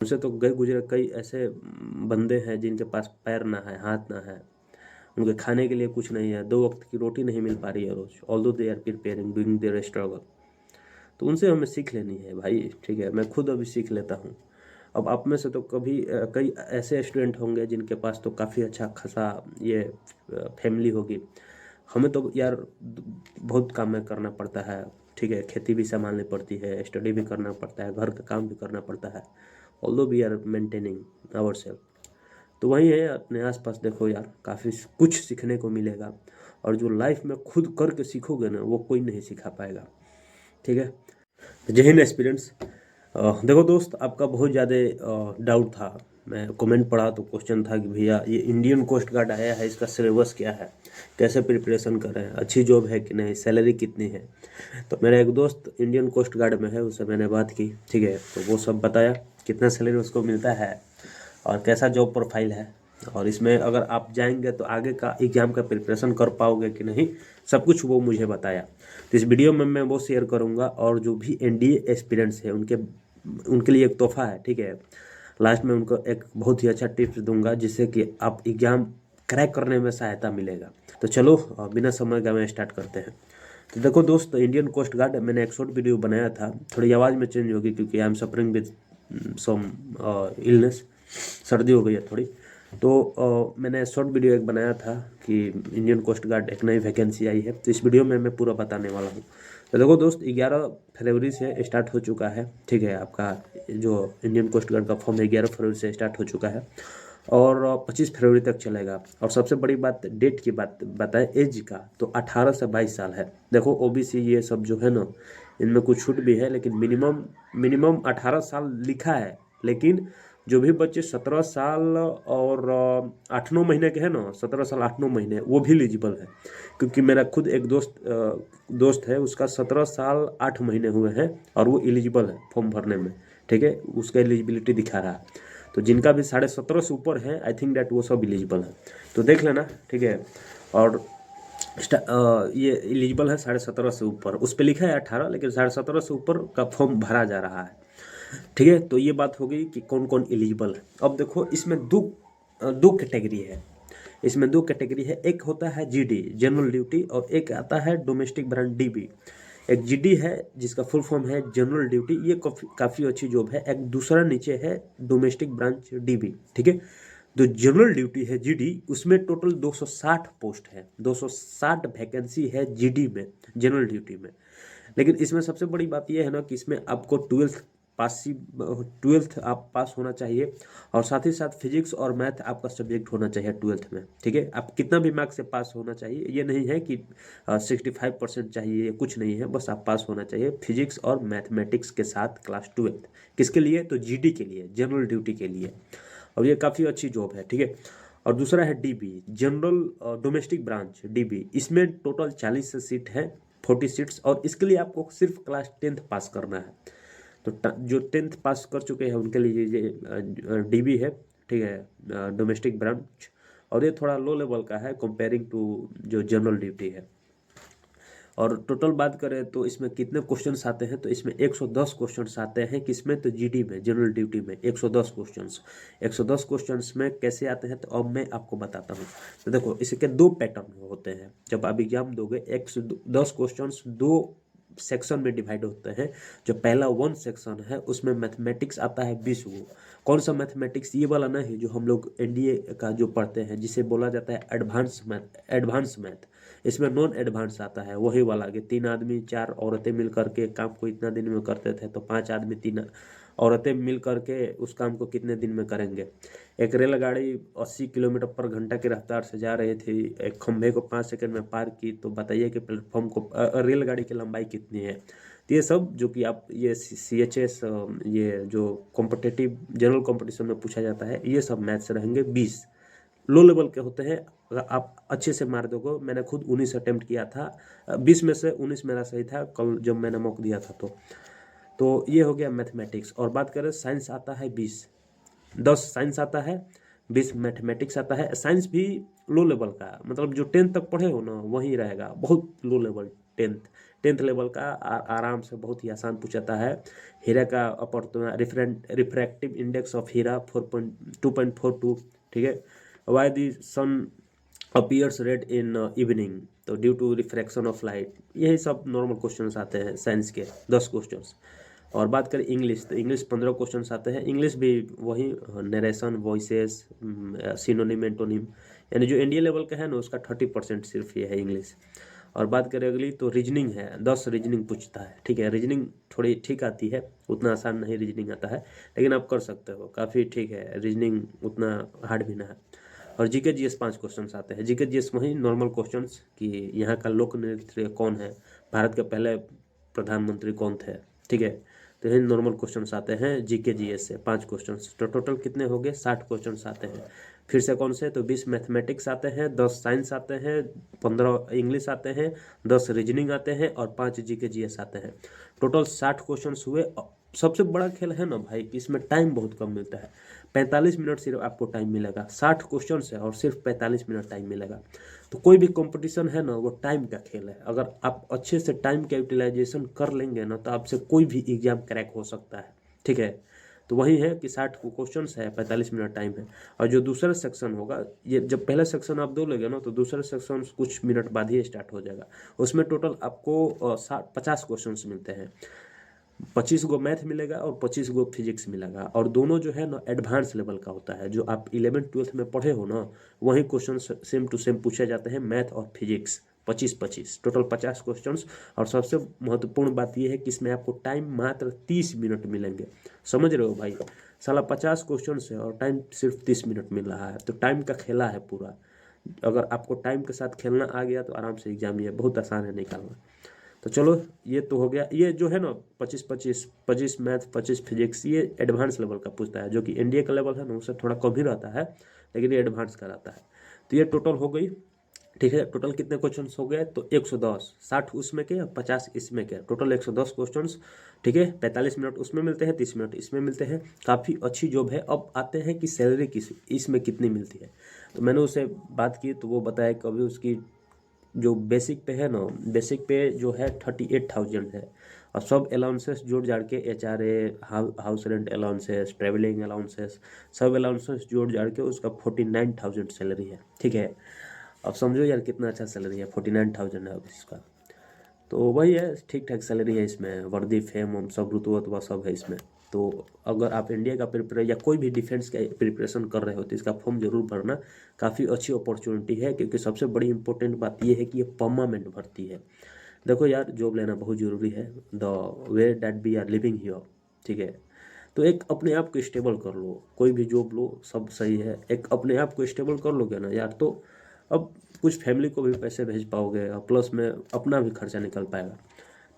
उनसे तो गए गुजरे कई ऐसे बंदे हैं जिनके पास पैर ना है, हाथ ना है, उनके खाने के लिए कुछ नहीं है, 2 वक्त की रोटी नहीं मिल पा रही है रोज, although they are preparing doing their struggle. तो उनसे हमें सीख लेनी है भाई, ठीक है। मैं खुद अभी सीख लेता हूँ। अब आप में से तो कभी कई ऐसे स्टूडेंट होंगे जिनके पास तो काफ़ी अच्छा खासा ये फैमिली होगी। हमें तो यार बहुत काम में करना पड़ता है, ठीक है। खेती भी संभालनी पड़ती है, स्टडी भी करना पड़ता है, घर का काम भी करना पड़ता है, although we are maintaining our self. तो वही है, अपने आसपास देखो यार, काफ़ी कुछ सीखने को मिलेगा। और जो लाइफ में खुद करके सीखोगे ना, वो कोई नहीं सिखा पाएगा, ठीक है। जय हिंद एस्पिरेंट्स। देखो दोस्त, आपका बहुत ज़्यादा डाउट था। मैं कमेंट पढ़ा तो क्वेश्चन था कि भैया ये इंडियन कोस्ट गार्ड आया है, इसका सिलेबस क्या है, कैसे प्रिपरेशन कर रहे हैं, अच्छी जॉब है कि नहीं, सैलरी कितनी है। तो मेरा एक दोस्त इंडियन कोस्ट गार्ड में है, उससे मैंने बात की, ठीक है। तो वो सब बताया कितना सैलरी उसको मिलता है और कैसा जॉब प्रोफाइल है, और इसमें अगर आप जाएंगे तो आगे का एग्ज़ाम का प्रिपरेशन कर पाओगे कि नहीं, सब कुछ वो मुझे बताया। तो इस वीडियो में मैं वो शेयर करूंगा, और जो भी एनडीए एस्पिरेंट्स है उनके लिए एक तोहफा है, ठीक है। लास्ट में उनको एक बहुत ही अच्छा टिप्स दूंगा, जिससे कि आप एग्ज़ाम क्रैक करने में सहायता मिलेगा। तो चलो बिना समय गंवाए स्टार्ट करते हैं। तो देखो दोस्त, इंडियन कोस्ट गार्ड मैंने एक शॉर्ट वीडियो बनाया था, थोड़ी आवाज़ में चेंज होगी क्योंकि I am suffering with some illness, सर्दी हो गई है थोड़ी। तो मैंने शॉर्ट वीडियो एक बनाया था कि इंडियन कोस्ट गार्ड एक नई वैकेंसी आई है, तो इस वीडियो में मैं पूरा बताने वाला हूँ। तो देखो दोस्त, 11 फरवरी से स्टार्ट हो चुका है, ठीक है। आपका जो इंडियन कोस्ट गार्ड का फॉर्म 11 फरवरी से स्टार्ट हो चुका है और 25 फरवरी तक चलेगा। और सबसे बड़ी बात डेट की बात बताएं, एज का, तो 18 से 22 साल है। देखो ओबीसी ये सब जो है ना, इनमें कुछ छूट भी है, लेकिन मिनिमम 18 साल लिखा है। लेकिन जो भी बच्चे 17 साल और 8-9 महीने के हैं ना, 17 साल 8-9 महीने, वो भी एलिजिबल है। क्योंकि मेरा खुद एक दोस्त है, उसका 17 साल 8 महीने हुए हैं और वो एलिजिबल है फॉर्म भरने में, ठीक है। उसका एलिजिबिलिटी दिखा रहा है। तो जिनका भी 17.5 से ऊपर है, आई थिंक दैट वो सब एलिजिबल है। तो देख लेना, ठीक है। और ये एलिजिबल है 17.5 से ऊपर, उस पर लिखा है 18, लेकिन 17.5 से ऊपर का फॉर्म भरा जा रहा है, ठीक है। तो ये बात हो गई कि कौन कौन एलिजिबल है। अब देखो, इसमें दो कैटेगरी है। इसमें दो कैटेगरी है, एक होता है जीडी जनरल ड्यूटी, और एक आता है डोमेस्टिक ब्रांच डीबी। एक जीडी है जिसका फुल फॉर्म है जनरल ड्यूटी, ये काफ़ी अच्छी जॉब है। एक दूसरा नीचे है डोमेस्टिक ब्रांच डीबी, ठीक है। जो जनरल ड्यूटी है जीडी, उसमें टोटल 260 पोस्ट है, 260 वैकेंसी है जीडी में, जनरल ड्यूटी में। लेकिन इसमें सबसे बड़ी बात यह है ना कि इसमें आपको ट्वेल्थ आप पास होना चाहिए, और साथ ही साथ फिजिक्स और मैथ आपका सब्जेक्ट होना चाहिए ट्वेल्थ में, ठीक है। आप कितना भी मार्क्स से पास होना चाहिए, ये नहीं है कि 65% चाहिए, ये कुछ नहीं है, बस आप पास होना चाहिए फिजिक्स और मैथमेटिक्स के साथ क्लास 12। किसके लिए? तो जीडी के लिए, जनरल ड्यूटी के लिए। और ये काफ़ी अच्छी जॉब है, ठीक है। और दूसरा है dB general domestic branch dB, इसमें टोटल 40 से सीट है, 40 सीट्स, और इसके लिए आपको सिर्फ क्लास 10th पास करना है। तो जो 10th पास कर चुके हैं उनके लिए ये डीबी है, ठीक है, डोमेस्टिक ब्रांच। और ये थोड़ा लो लेवल का है कंपेयरिंग टू जो जनरल ड्यूटी है। और टोटल बात करें तो इसमें कितने क्वेश्चंस आते हैं, तो इसमें 110 क्वेश्चंस आते हैं। किसमें? तो जीडी में, जनरल ड्यूटी में 110 क्वेश्चंस। 110 क्वेश्चंस में कैसे आते हैं, तो अब मैं आपको बताता हूँ। तो देखो, इसके 2 पैटर्न होते हैं। जब आप एग्जाम दोगे, 110 क्वेश्चंस 2 सेक्शन में डिवाइड होते हैं। जो पहला 1 सेक्शन है, उसमें मैथमेटिक्स आता है 20 गो। कौन सा मैथमेटिक्स? ये वाला नहीं जो हम लोग एनडीए का जो पढ़ते हैं, जिसे बोला जाता है एडवांस मैथ। इसमें नॉन एडवांस आता है, वही वाला कि 3 आदमी 4 औरतें मिल करके काम को इतना दिन में करते थे, तो 5 आदमी 3 औरतें मिल करके उस काम को कितने दिन में करेंगे। एक रेलगाड़ी 80 किलोमीटर पर घंटा की रफ्तार से जा रही थी, एक खंभे को 5 सेकंड में पार की, तो बताइए कि प्लेटफॉर्म को रेलगाड़ी की लंबाई कितनी है। तो ये सब जो कि आप ये CHS, ये जो कॉम्पिटिटिव जनरल कंपटीशन में पूछा जाता है, ये सब मैथ्स रहेंगे 20। लो लेवल के होते हैं, अगर आप अच्छे से मार दोगे। मैंने खुद 19 अटेम्प्ट किया था, 20 में से 19 मेरा सही था कल जब मैंने मॉक दिया था। तो ये हो गया मैथमेटिक्स। और बात करें, साइंस आता है 20, 10 साइंस आता है, 20 मैथमेटिक्स आता है। साइंस भी लो लेवल का, मतलब जो 10th तक पढ़े हो ना, वही रहेगा, बहुत लो लेवल टेंथ लेवल का आराम से बहुत ही आसान पूछाता है। हीरा का रिफ्रैक्टिव इंडेक्स ऑफ हीरा 2.42, ठीक है। Why the sun appears red in evening, तो due to refraction of light. यही सब नॉर्मल क्वेश्चंस आते हैं साइंस के 10 क्वेश्चंस। और बात करें इंग्लिश, तो इंग्लिश 15 क्वेश्चंस आते हैं। इंग्लिश भी वही नरेशन, वॉइसेस, सिनोनिम, एंटोनिम, यानी जो इंडिया लेवल का है ना उसका 30% सिर्फ ये है इंग्लिश। और बात करें अगली, तो रीजनिंग है, 10 रीजनिंग पूछता है, ठीक है। रीजनिंग थोड़ी ठीक आती है, उतना आसान नहीं रीजनिंग आता है, लेकिन आप कर सकते हो, काफ़ी ठीक है रीजनिंग, उतना हार्ड भी ना है। और जीके जीएस 5 क्वेश्चंस आते हैं। जीके जीएस वही नॉर्मल क्वेश्चंस कि यहाँ का लोक नृत्य कौन है, भारत के पहले प्रधानमंत्री कौन थे, ठीक है। तो यही नॉर्मल क्वेश्चंस आते हैं जीके जीएस से 5 क्वेश्चंस। तो टोटल कितने हो गए, 60 क्वेश्चंस आते हैं। फिर से कौन से, तो 20 मैथमेटिक्स आते हैं, 10 साइंस आते हैं, 15 इंग्लिश आते हैं, 10 रीजनिंग आते हैं और 5 जीके जीएस आते हैं। टोटल 60 क्वेश्चंस हुए। सबसे बड़ा खेल है ना भाई कि इसमें टाइम बहुत कम मिलता है। 45 मिनट सिर्फ आपको टाइम मिलेगा, 60 क्वेश्चन है और सिर्फ 45 मिनट टाइम मिलेगा। तो कोई भी कंपटीशन है ना वो टाइम का खेल है। अगर आप अच्छे से टाइम का यूटिलाइजेशन कर लेंगे ना तो आपसे कोई भी एग्जाम क्रैक हो सकता है, ठीक है। तो वही है कि 60 क्वेश्चन है, 45 मिनट टाइम है। और जो दूसरा सेक्शन होगा, ये जब पहला सेक्शन आप दो लोगे ना तो दूसरा सेक्शन कुछ मिनट बाद ही स्टार्ट हो जाएगा। उसमें टोटल आपको 50 क्वेश्चन मिलते हैं। 25 गो मैथ मिलेगा और 25 गो फिजिक्स मिलेगा। और दोनों जो है ना एडवांस लेवल का होता है, जो आप 11th-12th में पढ़े हो ना वही क्वेश्चन सेम टू सेम पूछे जाते हैं, मैथ और फिजिक्स। 25-25 total 50 questions. और सबसे महत्वपूर्ण बात यह है कि इसमें आपको टाइम मात्र 30 मिनट मिलेंगे। समझ रहे हो भाई, साला 50 क्वेश्चन है और टाइम सिर्फ 30 मिनट मिल रहा है। तो टाइम का खेला है पूरा। अगर आपको टाइम के साथ खेलना आ गया तो आराम से एग्जाम, ये बहुत आसान है निकालना। तो चलो ये तो हो गया। ये जो है ना 25-25 मैथ 25 फिजिक्स, ये एडवांस लेवल का पूछता है। जो कि इंडिया का लेवल है ना उससे थोड़ा कम ही रहता है, लेकिन ये एडवांस का रहता है। तो ये टोटल हो गई, ठीक है। टोटल कितने क्वेश्चन हो गए, तो 110, 60 उसमें के 50 इसमें के, टोटल 110 क्वेश्चन, ठीक है। 45 मिनट उसमें मिलते हैं, 30 मिनट इसमें मिलते हैं। काफ़ी अच्छी जॉब है। अब आते हैं कि सैलरी इसमें कितनी मिलती है। तो मैंने उससे बात की तो वो बताया कि अभी उसकी जो बेसिक पे है ना, बेसिक पे जो है 38,000 है। और सब अलाउंसेस जोड़ जाड़ के HRA, house rent allowances, travelling allowances, सब अलाउंसेस जोड़ जाड़ के उसका 49,000 सैलरी है, ठीक है। अब समझो यार कितना अच्छा सैलरी है, 49,000 है अब इसका। तो वही है, ठीक ठाक सैलरी है इसमें, वर्दी फेम सब रुतबा सब है इसमें। तो अगर आप इंडिया का प्रिपरेशन या कोई भी डिफेंस का प्रिपरेशन कर रहे हो तो इसका फॉर्म जरूर भरना। काफ़ी अच्छी अपॉर्चुनिटी है, क्योंकि सबसे बड़ी इंपॉर्टेंट बात यह है कि ये परमानेंट भर्ती है। देखो यार, जॉब लेना बहुत ज़रूरी है, the way that we are living here, ठीक है। तो एक अपने आप को स्टेबल कर लो, कोई भी जॉब लो सब सही है। एक अपने आप को स्टेबल कर लोगे ना यार, तो अब कुछ फैमिली को भी पैसे भेज पाओगे और प्लस में अपना भी खर्चा निकल पाएगा,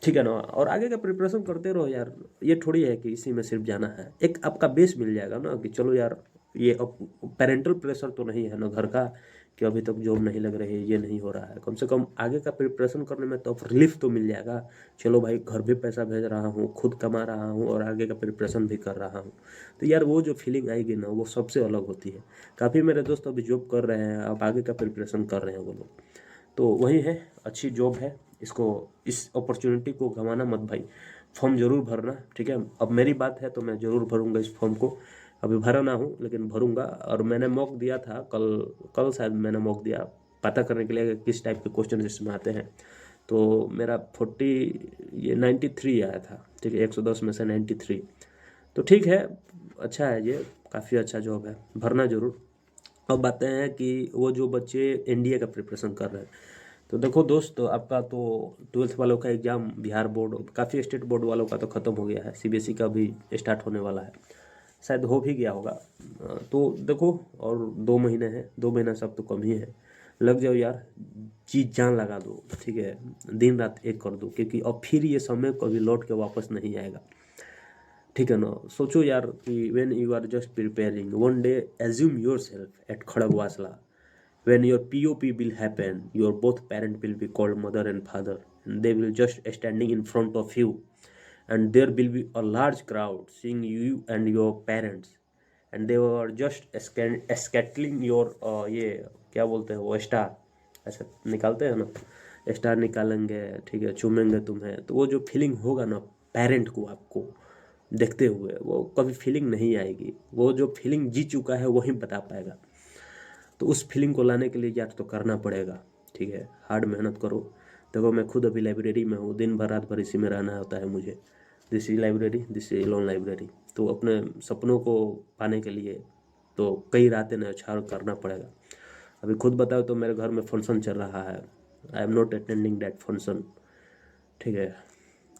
ठीक है ना। और आगे का प्रिपरेशन करते रहो यार। ये थोड़ी है कि इसी में सिर्फ जाना है, एक आपका बेस मिल जाएगा ना कि चलो यार, ये अब पेरेंटल प्रेशर तो नहीं है ना घर का कि अभी तक जॉब नहीं लग रही है, ये नहीं हो रहा है। कम से कम आगे का प्रिपरेशन करने में तो रिलीफ तो मिल जाएगा। चलो भाई, घर भी पैसा भेज रहा हूँ, खुद कमा रहा हूँ और आगे का प्रिपरेशन भी कर रहा हूँ। तो यार वो जो फीलिंग आएगी ना वो सबसे अलग होती है। काफ़ी मेरे दोस्त अभी जॉब कर रहे हैं, अब आगे का प्रिपरेशन कर रहे हैं वो लोग। तो वही है, अच्छी जॉब है। इसको, इस अपॉर्चुनिटी को गंवाना मत भाई। फॉर्म जरूर भरना, ठीक है। अब मेरी बात है तो मैं ज़रूर भरूंगा इस फॉर्म को। अभी भरा ना हूँ लेकिन भरूंगा। और मैंने मॉक दिया था कल, कल शायद मैंने मॉक दिया पता करने के लिए कि किस टाइप के क्वेश्चन इसमें आते हैं। तो मेरा 93 आया था, ठीक है। 110 में से 93। तो ठीक है, अच्छा है, ये काफ़ी अच्छा जॉब है, भरना जरूर। अब बातें हैं कि वो जो बच्चे एनडीए का प्रिपरेशन कर रहे हैं, तो देखो दोस्त, आपका तो 12th वालों का एग्ज़ाम बिहार बोर्ड, काफ़ी स्टेट बोर्ड वालों का तो ख़त्म हो गया है, सीबीएसई का भी स्टार्ट होने वाला है, शायद हो भी गया होगा। तो देखो, और 2 महीने हैं, 2 महीना सब तो कम ही है। लग जाओ यार, जी जान लगा दो, ठीक है। दिन रात एक कर दो, क्योंकि अब फिर ये समय कभी लौट के वापस नहीं आएगा, ठीक है ना। सोचो यार कि when you are just preparing one day, assume your self at Khadakwasla, when your POP will happen, your both parent will be called mother and father, and they will just standing in front of you, and there will be a large crowd seeing you and your parents, and they were just scattering your ये क्या बोलते हैं वो star, ऐसे निकालते हैं ना, star निकालेंगे, ठीक है, चूमेंगे तुम्हें, तो वो जो फीलिंग होगा ना पेरेंट को आपको देखते हुए, वो कभी फीलिंग नहीं आएगी। वो जो फीलिंग जी चुका है वही बता पाएगा। तो उस फीलिंग को लाने के लिए यार तो करना पड़ेगा, ठीक है, हार्ड मेहनत करो। देखो मैं खुद अभी लाइब्रेरी में हूँ, दिन भर रात भर इसी में रहना होता है मुझे। This is library, this is alone library. तो अपने सपनों को पाने के लिए तो कई रातें न्यौछावर करना पड़ेगा। अभी खुद बताओ तो मेरे घर में फंक्शन चल रहा है, I am not attending that function, ठीक है।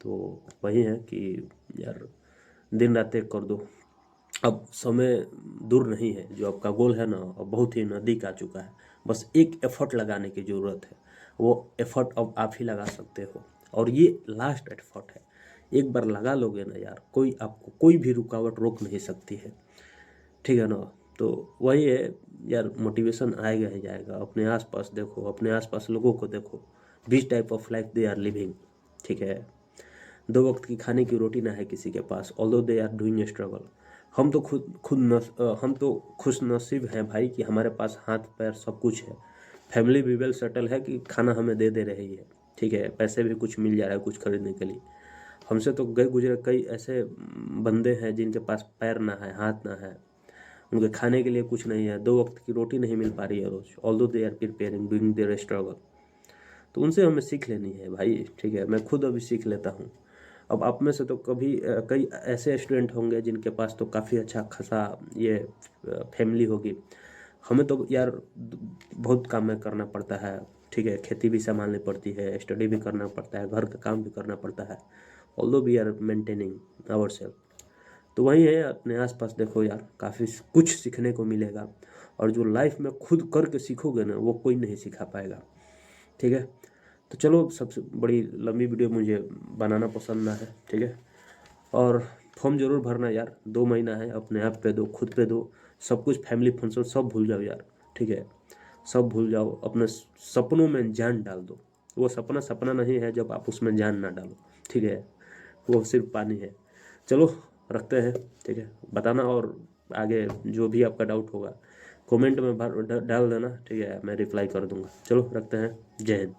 तो वही है कि यार दिन रात एक कर दो। अब समय दूर नहीं है, जो आपका गोल है ना अब बहुत ही नज़दीक आ चुका है। बस एक एफर्ट लगाने की ज़रूरत है, वो एफर्ट अब आप ही लगा सकते हो, और ये लास्ट एफर्ट है। एक बार लगा लोगे ना यार, कोई आपको कोई भी रुकावट रोक नहीं सकती है, ठीक है ना। तो वही है यार, मोटिवेशन आएगा ही जाएगा। अपने आसपास देखो, अपने आसपास लोगों को देखो, which type of life they are living, ठीक है। 2 वक्त की खाने की रोटी ना है किसी के पास, although they are doing struggle. हम तो खुश नसीब हैं भाई कि हमारे पास हाथ पैर सब कुछ है। फैमिली भी वेल सेटल है कि खाना हमें दे रही है, ठीक है, पैसे भी कुछ मिल जा रहा है कुछ खरीदने के लिए। हमसे तो गए गुजरे कई ऐसे बंदे हैं जिनके पास पैर ना है, हाथ ना है, उनके खाने के लिए कुछ नहीं है, 2 वक्त की रोटी नहीं मिल पा रही है रोज, although they are preparing doing their struggle. तो उनसे हमें सीख लेनी है भाई, ठीक है। मैं खुद अभी सीख लेता हूँ। अब आप में से तो कभी कई ऐसे स्टूडेंट होंगे जिनके पास तो काफ़ी अच्छा खासा ये फैमिली होगी। हमें तो यार बहुत काम में करना पड़ता है, ठीक है, खेती भी संभालनी पड़ती है, स्टडी भी करना पड़ता है, घर का काम भी करना पड़ता है, although we are maintaining our self. तो वही है, अपने आसपास देखो यार, काफ़ी कुछ सीखने को मिलेगा। और जो लाइफ में खुद करके सीखोगे ना, वो कोई नहीं सिखा पाएगा, ठीक है। तो चलो, सबसे बड़ी लंबी वीडियो मुझे बनाना पसंद ना है, ठीक है। और फॉर्म जरूर भरना यार, 2 महीना है, अपने आप पे दो, खुद पे दो। सब कुछ फैमिली फंक्शन सब भूल जाओ यार, ठीक है, सब भूल जाओ। अपने सपनों में जान डाल दो। वो सपना सपना नहीं है जब आप उसमें जान ना डालो, ठीक है, वो सिर्फ पानी है। चलो रखते हैं, ठीक है। बताना, और आगे जो भी आपका डाउट होगा कमेंट में डाल देना, ठीक है, मैं रिप्लाई कर दूंगा। चलो रखते हैं, जय हिंद।